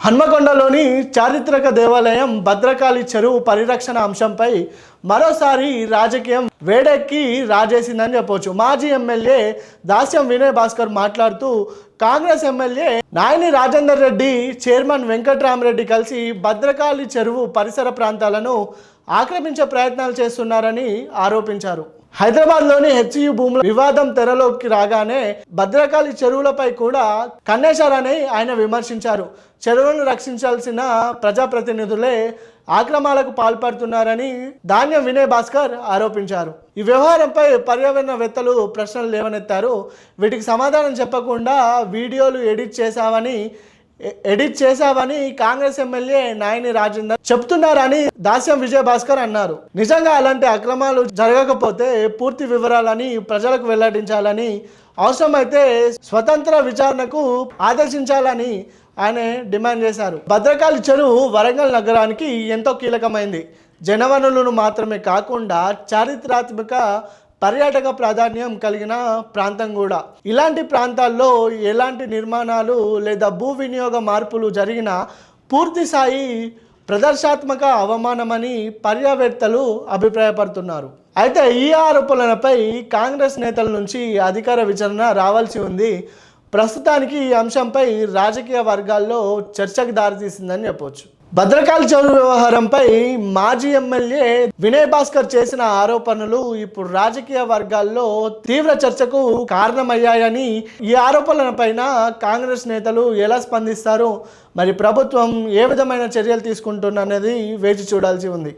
హన్మకొండలోని చారిత్రక దేవాలయం భద్రకాళి చెరువు పరిరక్షణ అంశంపై మరోసారి రాజకీయం వేడెక్కి రాజేసిందని చెప్పొచ్చు. మాజీ ఎమ్మెల్యే దాస్యం వినయ్ భాస్కర్ మాట్లాడుతూ కాంగ్రెస్ ఎమ్మెల్యే నాయని రాజేందర్ రెడ్డి, చైర్మన్ వెంకట్రామరెడ్డి కలిసి భద్రకాళి చెరువు పరిసర ప్రాంతాలను ఆక్రమించే ప్రయత్నాలు చేస్తున్నారని ఆరోపించారు. హైదరాబాద్లోని హెచ్యు భూముల వివాదం తెరలోకి రాగానే భద్రకాళి చెరువులపై కూడా కన్నేశారని ఆయన విమర్శించారు. చెరువులను రక్షించాల్సిన ప్రజాప్రతినిధులే ఆక్రమణలకు పాల్పడుతున్నారని దాస్యం వినయ్ భాస్కర్ ఆరోపించారు. ఈ వ్యవహారంపై పర్యావరణవేత్తలు ప్రశ్నలు లేవనెత్తారు. వీటికి సమాధానం చెప్పకుండా వీడియోలు ఎడిట్ చేశావని కాంగ్రెస్ ఎమ్మెల్యే నాయని రాజేందర్ చెప్తున్నారని దాస్యం విజయ్ భాస్కర్ అన్నారు. నిజంగా అలాంటి అక్రమాలు జరగకపోతే పూర్తి వివరాలని ప్రజలకు వెల్లడించాలని, అవసరమైతే స్వతంత్ర విచారణకు ఆదేశించాలని ఆయన డిమాండ్ చేశారు. భద్రకాళి చెరువు వరంగల్ నగరానికి ఎంతో కీలకమైంది. జనవనరులను మాత్రమే కాకుండా చారిత్రాత్మక పర్యాటక ప్రాధాన్యం కలిగిన ప్రాంతం కూడా. ఇలాంటి ప్రాంతాల్లో ఎలాంటి నిర్మాణాలు లేదా భూ వినియోగ మార్పులు జరిగినా పూర్తి స్థాయి ప్రదర్శనాత్మక అవమానమని పర్యావేత్తలు అభిప్రాయపడుతున్నారు. అయితే ఈ ఆరోపణలపై కాంగ్రెస్ నేతల నుంచి అధికార విచారణ రావాల్సి ఉంది. ప్రస్తుతానికి ఈ అంశంపై రాజకీయ వర్గాల్లో చర్చకు దారితీసిందని చెప్పవచ్చు. భద్రకాళి చెరువు వ్యవహారంపై మాజీ ఎమ్మెల్యే వినయ్ భాస్కర్ చేసిన ఆరోపణలు ఇప్పుడు రాజకీయ వర్గాల్లో తీవ్ర చర్చకు కారణమయ్యాయని, ఈ ఆరోపణలపైన కాంగ్రెస్ నేతలు ఎలా స్పందిస్తారు, మరి ప్రభుత్వం ఏ విధమైన చర్యలు తీసుకుంటుందనేది వేచి చూడాల్సి ఉంది.